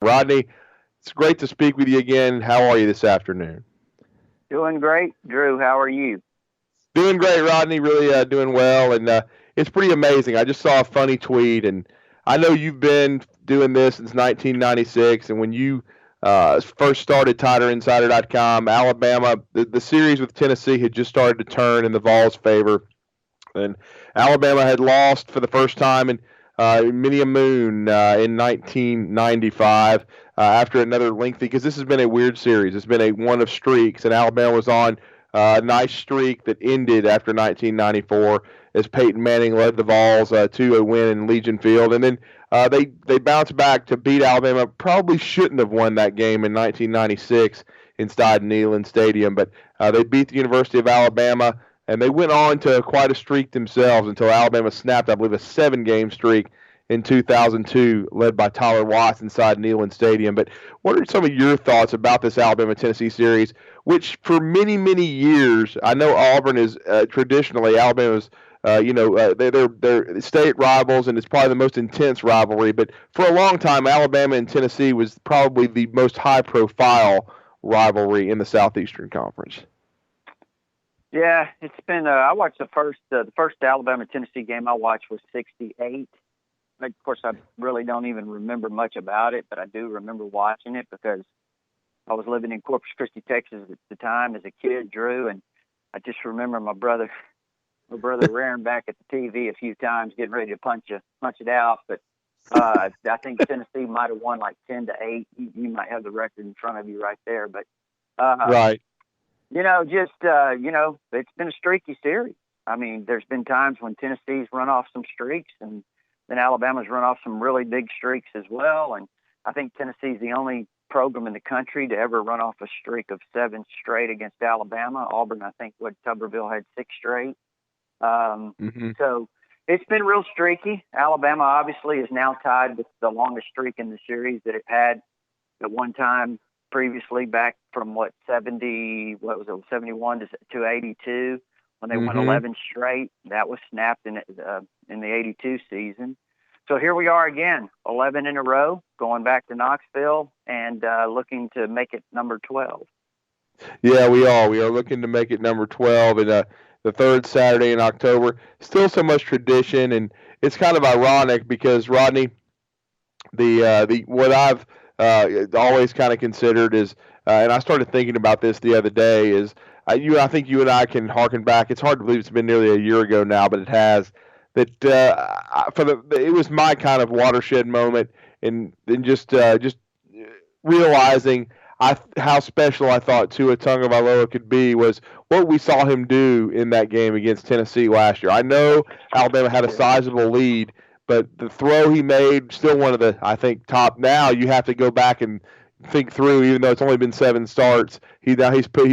Rodney, it's great to speak with you again. How are you this afternoon? Doing great, Drew. How are you? Doing great, Rodney. Really doing well, and it's pretty amazing. I just saw a funny tweet, and I know you've been doing this since 1996, and when you first started TiderInsider.com, Alabama, the series with Tennessee had just started to turn in the Vols' favor, and Alabama had lost for the first time in many a moon in 1995 after another lengthy, because this has been a weird series. It's been a one of streaks, and Alabama was on a nice streak that ended after 1994 as Peyton Manning led the Vols to a win in Legion Field, and then they bounced back to beat Alabama. Probably shouldn't have won that game in 1996 inside Neyland Stadium, but they beat the University of Alabama, and they went on to quite a streak themselves until Alabama snapped, I believe, a 7-game streak in 2002, led by Tyler Watts inside Neyland Stadium. But what are some of your thoughts about this Alabama-Tennessee series, which for many, many years, I know Auburn is traditionally Alabama's they're state rivals, and it's probably the most intense rivalry. But for a long time, Alabama and Tennessee was probably the most high-profile rivalry in the Southeastern Conference. Yeah, it's been. I watched the first Alabama Tennessee game I watched was '68. Of course, I really don't even remember much about it, but I do remember watching it because I was living in Corpus Christi, Texas at the time as a kid, Drew, and I just remember my brother rearing back at the TV a few times, getting ready to punch it out. But I think Tennessee might have won like 10-8. You might have the record in front of you right there, but. Uh, Right. It's been a streaky series. I mean, there's been times when Tennessee's run off some streaks, and then Alabama's run off some really big streaks as well. And I think Tennessee's the only program in the country to ever run off a streak of 7 straight against Alabama. Auburn, I think, Tuberville had 6 straight. Hmm. So it's been real streaky. Alabama obviously is now tied with the longest streak in the series that it had at one time previously, back from 71 to 82, when they won Hmm. 11 straight. That was snapped in the 82 season. So here we are again, 11 in a row, going back to Knoxville and looking to make it number 12. Yeah, we are. We are looking to make it number 12 in the third Saturday in October. Still so much tradition, and it's kind of ironic because Rodney, the what I've always kind of considered is, and I started thinking about this the other day, is I think you and I can harken back. It's hard to believe it's been nearly a year ago now, but it has. That it was my kind of watershed moment, and just realizing how special I thought Tua Tagovailoa could be was what we saw him do in that game against Tennessee last year. I know Alabama had a sizable lead, but the throw he made, still one of the, I think, top. Now you have to go back and think through, even though it's only been 7 starts. He's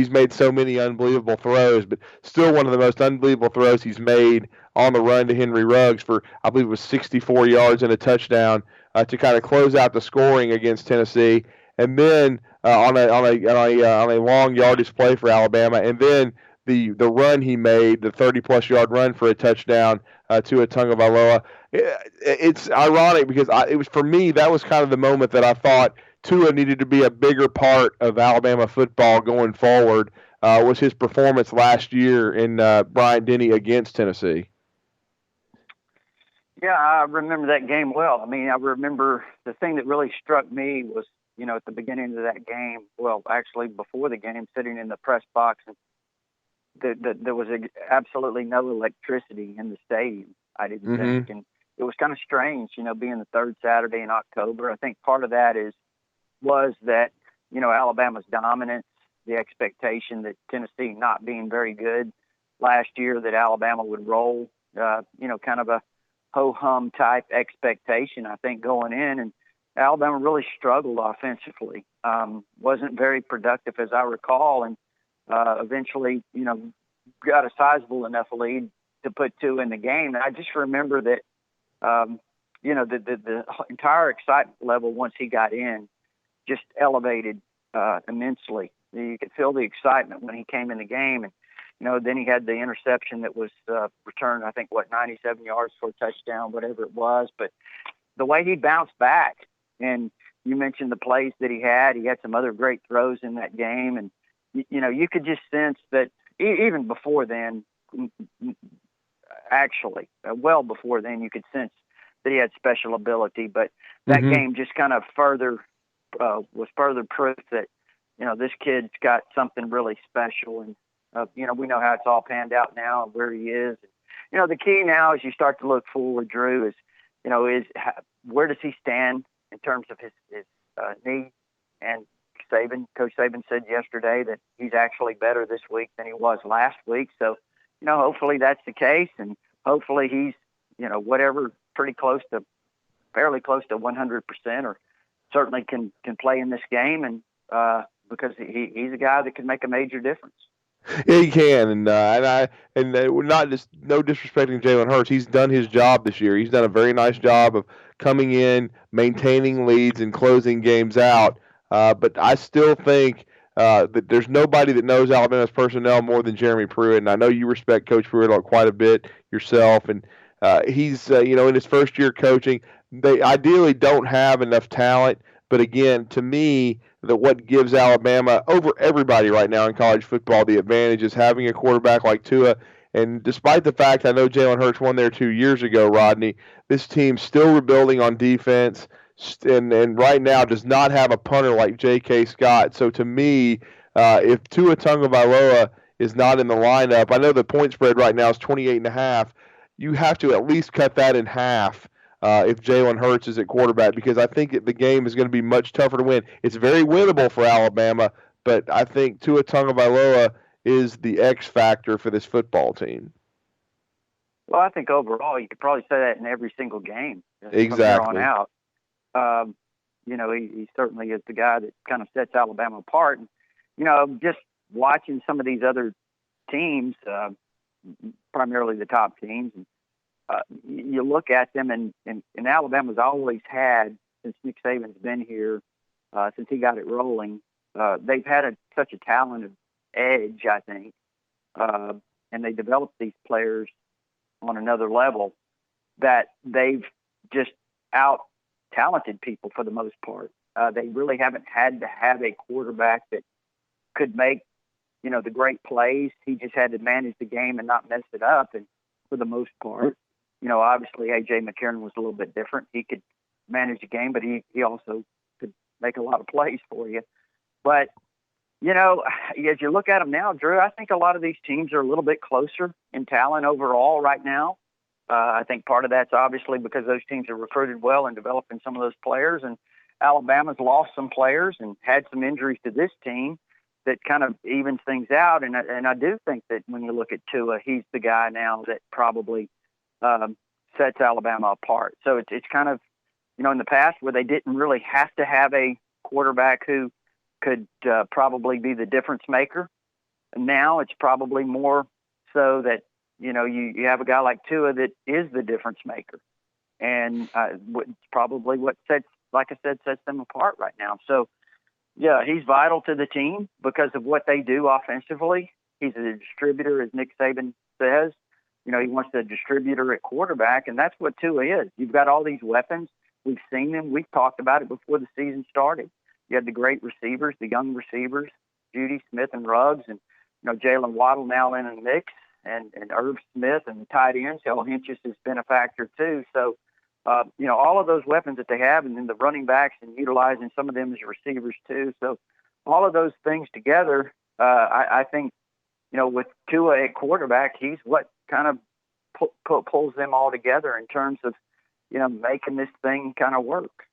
made so many unbelievable throws, but still one of the most unbelievable throws he's made on the run to Henry Ruggs for, I believe it was 64 yards and a touchdown to kind of close out the scoring against Tennessee, and then on a long yardage play for Alabama, and then the run he made, the 30-plus yard run for a touchdown to a Tagovailoa. It's ironic because it was, for me, that was kind of the moment that I thought Tua needed to be a bigger part of Alabama football going forward. Was his performance last year in Bryant-Denny against Tennessee? Yeah, I remember that game well. I mean, I remember the thing that really struck me was, at the beginning of that game, well, actually before the game, sitting in the press box, and there was absolutely no electricity in the stadium, I didn't think. Mm-hmm. And it was kind of strange, being the third Saturday in October. I think part of that was that, Alabama's dominance, the expectation that Tennessee not being very good last year, that Alabama would roll, kind of a ho-hum type expectation, I think, going in. And Alabama really struggled offensively, wasn't very productive, as I recall, and eventually, got a sizable enough lead to put 2 in the game. And I just remember that, the entire excitement level once he got in just elevated immensely. You could feel the excitement when he came in the game. And, then he had the interception that was returned, I think, 97 yards for a touchdown, whatever it was. But the way he bounced back and, you mentioned the plays that he had. He had some other great throws in that game. And, you could just sense that even before then, actually, well before then, you could sense that he had special ability. But that game just kind of was further proof that, this kid's got something really special. And, we know how it's all panned out now and where he is. The key now as you start to look forward, Drew, is where does he stand in terms of his knee? And Coach Saban said yesterday that he's actually better this week than he was last week. So, hopefully that's the case, and hopefully he's, whatever, fairly close to 100%, or certainly can play in this game, and because he's a guy that can make a major difference. Yeah, he can, and we're not just no disrespecting Jalen Hurts. He's done his job this year. He's done a very nice job of coming in, maintaining leads, and closing games out. But I still think that there's nobody that knows Alabama's personnel more than Jeremy Pruitt, and I know you respect Coach Pruitt quite a bit yourself. And he's in his first year coaching. They ideally don't have enough talent, but again, to me, what gives Alabama over everybody right now in college football the advantage is having a quarterback like Tua. And despite the fact I know Jalen Hurts won there 2 years ago, Rodney, this team's still rebuilding on defense, and right now does not have a punter like J.K. Scott. So to me, if Tua Tagovailoa is not in the lineup, I know the point spread right now is 28.5. You have to at least cut that in half. If Jalen Hurts is at quarterback, because I think the game is going to be much tougher to win. It's very winnable for Alabama, but I think Tua Tagovailoa is the X factor for this football team. Well, I think overall you could probably say that in every single game. Exactly. From here on out. He certainly is the guy that kind of sets Alabama apart. And, just watching some of these other teams, primarily the top teams, and you look at them, and Alabama's always had, since Nick Saban's been here, since he got it rolling, they've had such a talented edge, I think, and they developed these players on another level that they've just out-talented people for the most part. They really haven't had to have a quarterback that could make, the great plays. He just had to manage the game and not mess it up, and for the most part, obviously A.J. McCarron was a little bit different. He could manage the game, but he also could make a lot of plays for you. But, as you look at them now, Drew, I think a lot of these teams are a little bit closer in talent overall right now. I think part of that's obviously because those teams are recruited well and developing some of those players, and Alabama's lost some players and had some injuries to this team that kind of evens things out. And I do think that when you look at Tua, he's the guy now that probably sets Alabama apart. So it's kind of, in the past where they didn't really have to have a quarterback who could probably be the difference maker. And now it's probably more so that, you have a guy like Tua that is the difference maker. And probably what sets them apart right now. So, yeah, he's vital to the team because of what they do offensively. He's a distributor, as Nick Saban says. He wants a distributor at quarterback, and that's what Tua is. You've got all these weapons. We've seen them. We've talked about it before the season started. You had the great receivers, the young receivers, Judy, Smith, and Ruggs, and, Jalen Waddle now in the mix, and Irv Smith, and the tight ends. Hell, Hinchis has been a factor too. So, all of those weapons that they have, and then the running backs and utilizing some of them as receivers too. So all of those things together, I think, with Tua at quarterback, he's what kind of pulls them all together in terms of, making this thing kind of work.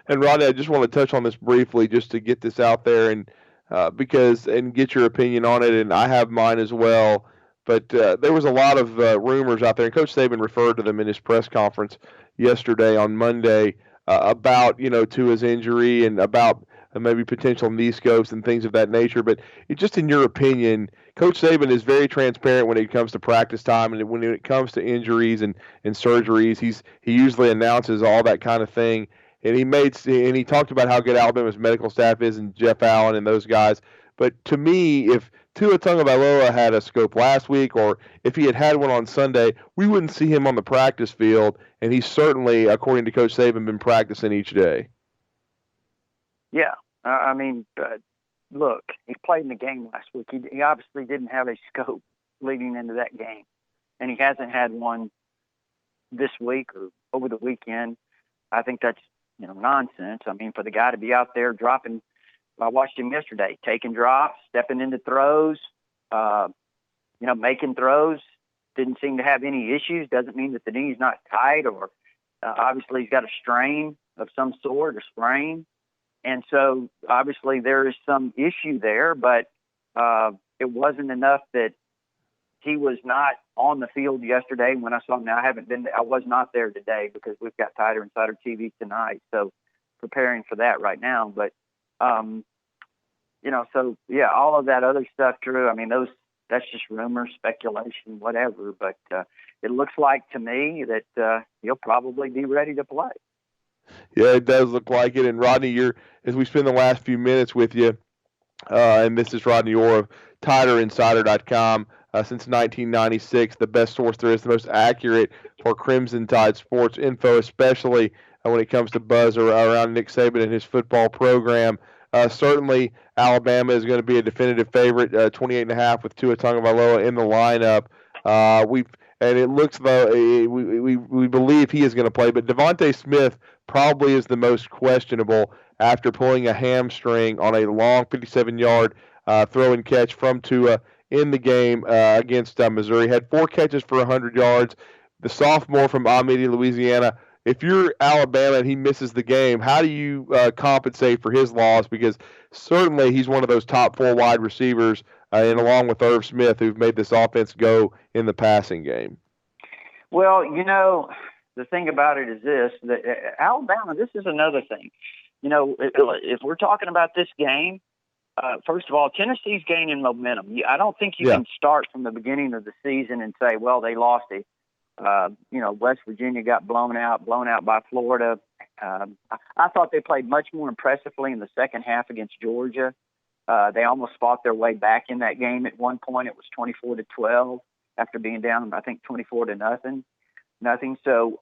And Rodney, I just want to touch on this briefly just to get this out there and get your opinion on it. And I have mine as well. But there was a lot of rumors out there, and Coach Saban referred to them in his press conference yesterday on Monday about, Tua's injury and about maybe potential knee scopes and things of that nature. But just in your opinion, Coach Saban is very transparent when it comes to practice time, and when it comes to injuries and surgeries, he usually announces all that kind of thing. And he talked about how good Alabama's medical staff is, and Jeff Allen and those guys. But to me, if Tua Tagovailoa had a scope last week, or if he had one on Sunday, we wouldn't see him on the practice field, and he's certainly, according to Coach Saban, been practicing each day. Yeah. I mean, look, he played in the game last week. He obviously didn't have a scope leading into that game, and he hasn't had one this week or over the weekend. I think that's nonsense. I mean, for the guy to be out there dropping, I watched him yesterday, taking drops, stepping into throws, making throws. Didn't seem to have any issues. Doesn't mean that the knee's not tight, or obviously he's got a strain of some sort or sprain. And so obviously there is some issue there, but it wasn't enough that he was not on the field yesterday when I saw him. Now, I was not there today because we've got Tider Insider TV tonight, so preparing for that right now. But, so yeah, all of that other stuff, Drew, I mean, that's just rumors, speculation, whatever. But it looks like to me that he'll probably be ready to play. Yeah, it does look like it. And Rodney, as we spend the last few minutes with you, and this is Rodney Orr of TiderInsider.com. Since 1996, the best source there is, the most accurate for Crimson Tide sports info, especially when it comes to buzz around Nick Saban and his football program. Certainly, Alabama is going to be a definitive favorite, 28.5 with Tua Tagovailoa in the lineup. And it looks though we believe he is going to play, but Devontae Smith probably is the most questionable after pulling a hamstring on a long 57-yard throw and catch from Tua in the game against Missouri. Had 4 catches for 100 yards. The sophomore from Amity, Louisiana. If you're Alabama and he misses the game, how do you compensate for his loss? Because certainly he's one of those top 4 wide receivers, and along with Irv Smith, who've made this offense go in the passing game. Well, the thing about it is this, that Alabama, this is another thing. If we're talking about this game, first of all, Tennessee's gaining momentum. I don't think you can start from the beginning of the season and say, well, they lost it. West Virginia got blown out by Florida. I thought they played much more impressively in the second half against Georgia. They almost fought their way back in that game. At one point, it was 24-12 after being down, I think, 24-0. So,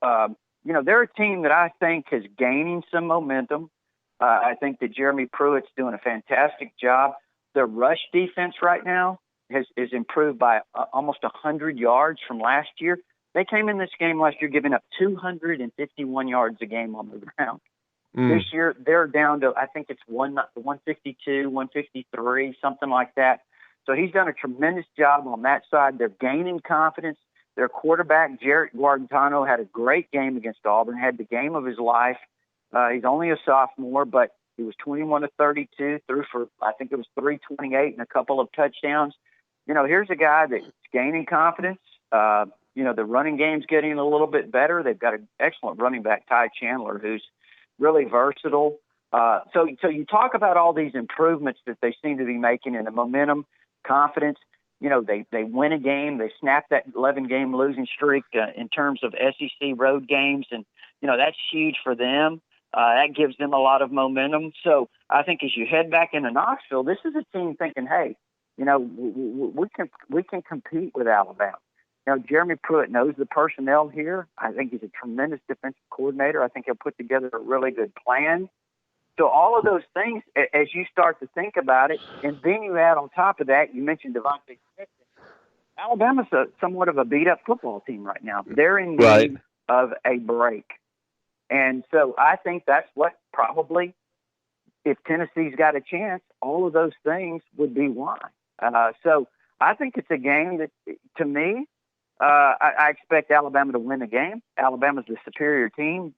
they're a team that I think is gaining some momentum. I think that Jeremy Pruitt's doing a fantastic job. Their rush defense right now is improved by almost 100 yards from last year. They came in this game last year giving up 251 yards a game on the ground. This year, they're down to, I think it's 152, 153, something like that. So he's done a tremendous job on that side. They're gaining confidence. Their quarterback, Jarrett Guardantano, had a great game against Auburn, had the game of his life. He's only a sophomore, but he was 21-32, threw for, I think it was 328 and a couple of touchdowns. Here's a guy that's gaining confidence. The running game's getting a little bit better. They've got an excellent running back, Ty Chandler, who's really versatile. So you talk about all these improvements that they seem to be making in the momentum, confidence. They win a game. They snap that 11-game losing streak in terms of SEC road games, and that's huge for them. That gives them a lot of momentum. So I think as you head back into Knoxville, this is a team thinking, hey, we can compete with Alabama. Jeremy Pruitt knows the personnel here. I think he's a tremendous defensive coordinator. I think he'll put together a really good plan. So all of those things, as you start to think about it, and then you add on top of that, you mentioned Devontae Smith. Alabama's somewhat of a beat-up football team right now. They're in need of a break. And so I think that's what probably, if Tennessee's got a chance, all of those things would be why. So I think it's a game that, to me, I expect Alabama to win the game. Alabama's the superior team,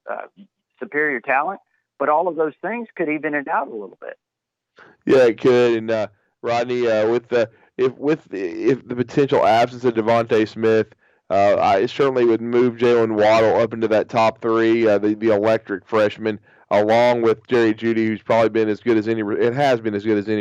superior talent, but all of those things could even it out a little bit. Yeah, it could. And Rodney, if the potential absence of Devontae Smith, I certainly would move Jalen Waddle up into that top 3, the electric freshman, along with Jerry Jeudy, who's probably been as good as any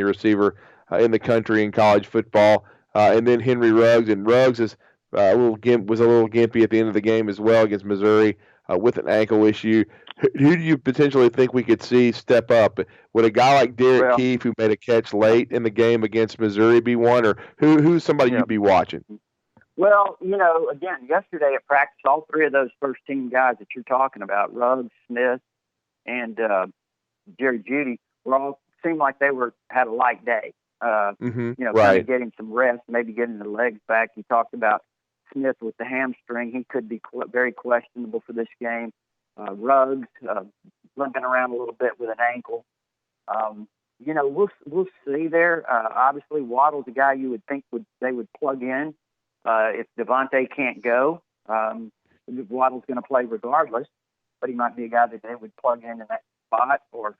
receiver in the country in college football, and then Henry Ruggs. And Ruggs was a little gimpy at the end of the game as well against Missouri with an ankle issue. Who do you potentially think we could see step up? Would a guy like Derek Keefe, who made a catch late in the game against Missouri, be one, or who's somebody you'd be watching? Well, again, yesterday at practice, all 3 of those first-team guys that you're talking about, Ruggs, Smith, and Jerry Jeudy, seemed like they had a light day. Kind Right. of getting some rest, maybe getting the legs back. You talked about Smith with the hamstring. He could be very questionable for this game. Ruggs limping around a little bit with an ankle. We'll see there. Obviously, Waddle's a guy you would think they would plug in if Devontae can't go. Waddle's going to play regardless, but he might be a guy that they would plug in that spot, or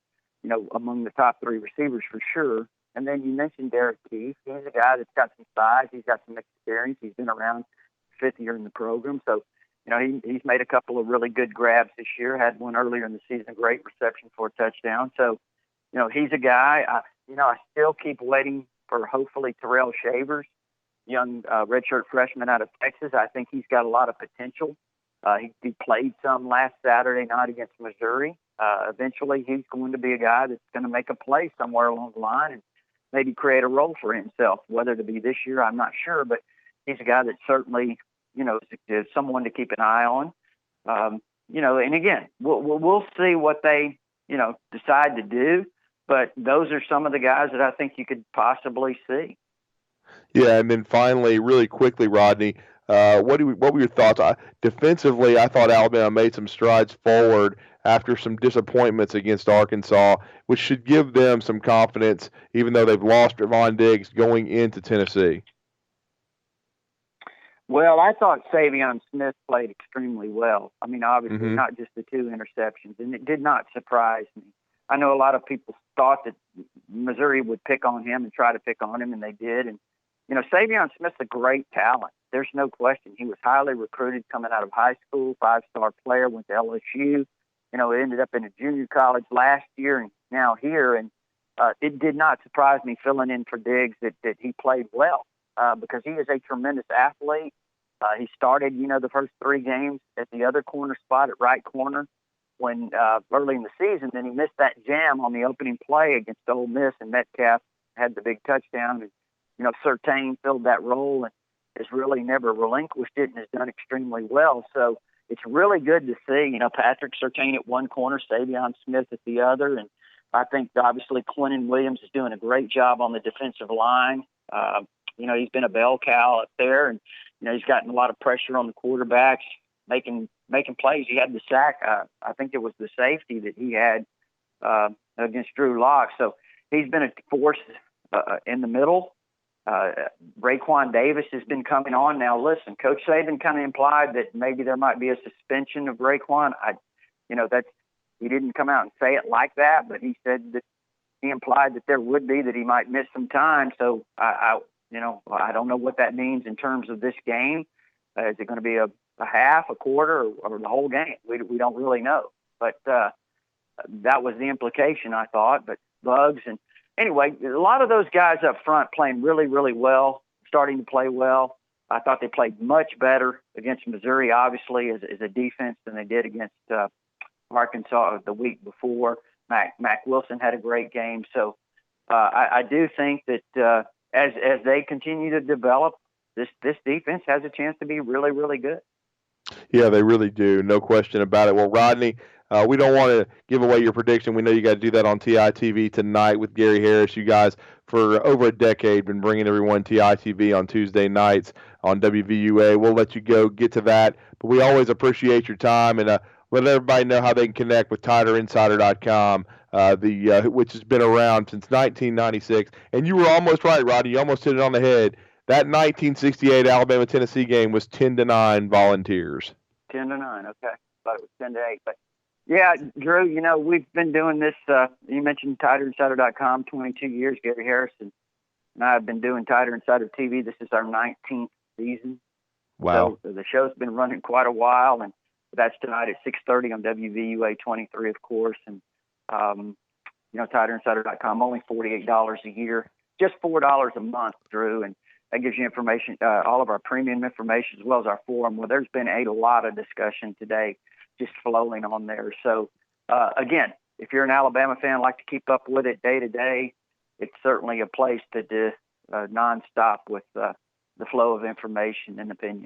among the top three receivers for sure. And then you mentioned Derek Keith. He's a guy that's got some size. He's got some experience. He's been around, fifth year in the program. So, he's made a couple of really good grabs this year. Had one earlier in the season, great reception for a touchdown. So, he's a guy. I still keep waiting for hopefully Terrell Shavers, young redshirt freshman out of Texas. I think he's got a lot of potential. He played some last Saturday night against Missouri. Eventually, he's going to be a guy that's going to make a play somewhere along the line and maybe create a role for himself. Whether to be this year, I'm not sure, but he's a guy that certainly, is someone to keep an eye on. And again, we'll see what they, decide to do. But those are some of the guys that I think you could possibly see. Yeah, and then finally, really quickly, Rodney, what were your thoughts? Defensively, I thought Alabama made some strides forward after some disappointments against Arkansas, which should give them some confidence, even though they've lost Trevon Diggs going into Tennessee. Well, I thought Savion Smith played extremely well. I mean, obviously not just the two interceptions, and it did not surprise me. I know a lot of people thought that Missouri would pick on him and try to pick on him, and they did. And, Savion Smith's a great talent. There's no question. He was highly recruited coming out of high school, five-star player, went to LSU. Ended up in a junior college last year and now here. And it did not surprise me filling in for Diggs that he played well because he is a tremendous athlete. He started, the first three games at the other corner spot at right corner when early in the season. Then he missed that jam on the opening play against Ole Miss, and Metcalf had the big touchdown. And, Surtain filled that role and has really never relinquished it and has done extremely well. So it's really good to see, Patrick Surtain at one corner, Savion Smith at the other. And I think obviously Quinnen Williams is doing a great job on the defensive line. He's been a bell cow up there, and, he's gotten a lot of pressure on the quarterbacks, making plays. He had the sack. I think it was the safety that he had against Drew Lock. So he's been a force in the middle. Raekwon Davis has been coming on. Now, listen, Coach Saban kind of implied that maybe there might be a suspension of Raekwon. He didn't come out and say it like that, but he said that he implied that there would be, that he might miss some time. So I don't know what that means in terms of this game. Is it going to be a half, a quarter, or the whole game? We don't really know. But that was the implication, I thought. But Bugs and anyway, a lot of those guys up front playing really, really well, starting to play well. I thought they played much better against Missouri, obviously, as a defense than they did against Arkansas the week before. Mac Wilson had a great game. So I do think that as they continue to develop, this defense has a chance to be really, really good. Yeah, they really do. No question about it. Well, Rodney, we don't want to give away your prediction. We know you got to do that on TITV tonight with Gary Harris. You guys, for over a decade, been bringing everyone TITV on Tuesday nights on WVUA. We'll let you go get to that. But we always appreciate your time, and let everybody know how they can connect with TiderInsider.com, which has been around since 1996. And you were almost right, Rodney. You almost hit it on the head. That 1968 Alabama-Tennessee game was 10-9 Volunteers. 10-9, okay. Thought it was 10-8. But, yeah, Drew, we've been doing this. You mentioned TiderInsider.com, 22 years. Gary Harrison and I have been doing Tider Insider TV. This is our 19th season. Wow. So the show's been running quite a while, and that's tonight at 6:30 on WVUA 23, of course. And, TiderInsider.com, only $48 a year, just $4 a month, Drew. And that gives you information, all of our premium information, as well as our forum. Well, there's been a lot of discussion today just flowing on there. So, again, if you're an Alabama fan, like to keep up with it day to day, it's certainly a place to do nonstop with the flow of information and opinion.